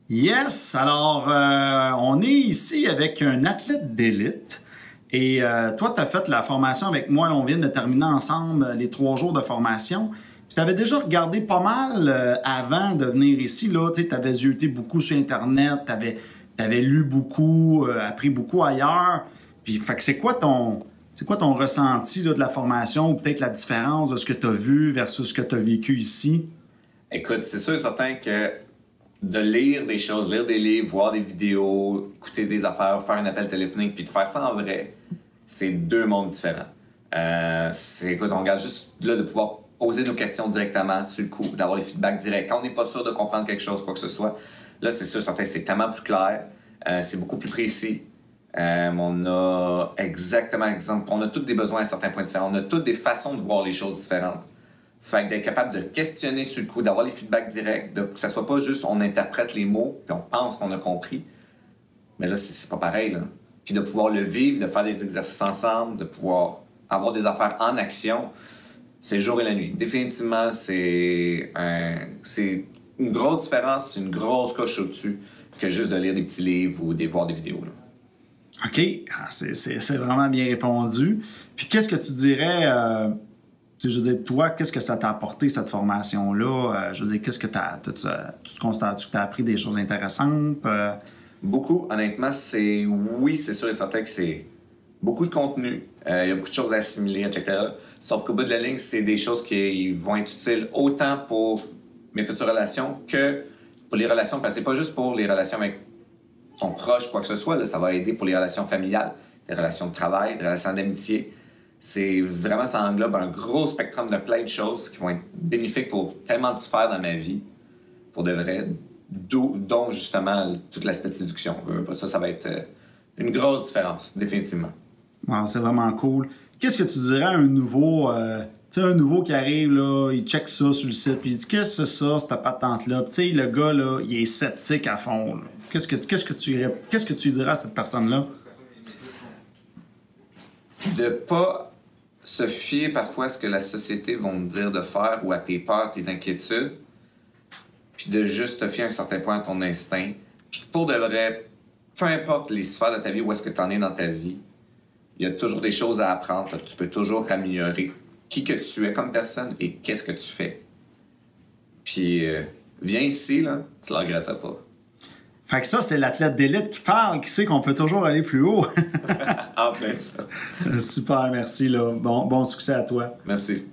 Yes, alors on est ici avec un athlète d'élite et toi, tu as fait la formation avec moi, là, on vient de terminer ensemble les 3 jours de formation. Tu avais déjà regardé pas mal avant de venir ici, tu avais zioté beaucoup sur Internet, tu avais lu beaucoup, appris beaucoup ailleurs. Puis, fait que c'est quoi ton ressenti là, de la formation ou peut-être la différence de ce que tu as vu versus ce que tu as vécu ici? Écoute, c'est sûr et certain que de lire des choses, lire des livres, voir des vidéos, écouter des affaires, faire un appel téléphonique, puis de faire ça en vrai, c'est 2 mondes différents. Écoute, on regarde juste là de pouvoir poser nos questions directement sur le coup, d'avoir les feedbacks directs. Quand on n'est pas sûr de comprendre quelque chose, quoi que ce soit, là, c'est sûr, certain, c'est tellement plus clair, c'est beaucoup plus précis. On a exactement, exemple, on a tous des besoins à certains points différents, on a toutes des façons de voir les choses différentes. Fait que d'être capable de questionner sur le coup, d'avoir les feedbacks directs, que ça soit pas juste on interprète les mots puis on pense qu'on a compris. Mais là, c'est pas pareil, là. Puis de pouvoir le vivre, de faire des exercices ensemble, de pouvoir avoir des affaires en action, c'est le jour et la nuit. Définitivement, c'est une grosse différence, c'est une grosse coche au-dessus que juste de lire des petits livres ou de voir des vidéos, là. OK, c'est vraiment bien répondu. Puis qu'est-ce que tu dirais... je veux dire, toi, qu'est-ce que ça t'a apporté, cette formation-là? Je veux dire, qu'est-ce que tu constates que tu as appris des choses intéressantes? Beaucoup, honnêtement, oui, c'est sûr et certain que c'est beaucoup de contenu. Il y a beaucoup de choses à assimiler, etc. Sauf qu'au bout de la ligne, c'est des choses qui vont être utiles autant pour mes futures relations que pour les relations. Parce que c'est pas juste pour les relations avec ton proche, quoi que ce soit. Là, ça va aider pour les relations familiales, les relations de travail, les relations d'amitié. C'est vraiment, ça englobe un gros spectrum de plein de choses qui vont être bénéfiques pour tellement de sphères dans ma vie, pour de vrai, dont justement tout l'aspect de séduction. Ça va être une grosse différence, définitivement. Wow, c'est vraiment cool. Qu'est-ce que tu dirais à un nouveau, un nouveau qui arrive, là, il check ça sur le site, puis il dit qu'est-ce que c'est ça, cette patente-là? Tu sais, le gars, là, il est sceptique à fond. Là. Qu'est-ce que tu dirais à cette personne-là? De pas se fier parfois à ce que la société va me dire de faire ou à tes peurs, tes inquiétudes, puis de juste te fier à un certain point à ton instinct. Puis pour de vrai, peu importe les sphères de ta vie, où est-ce que tu en es dans ta vie, il y a toujours des choses à apprendre, tu peux toujours t'améliorer qui que tu es comme personne et qu'est-ce que tu fais. Puis viens ici, là, tu ne le regretteras pas. Fait que ça, c'est l'athlète d'élite qui parle, qui sait qu'on peut toujours aller plus haut. En plein ça. Super, merci. Là. Bon succès à toi. Merci.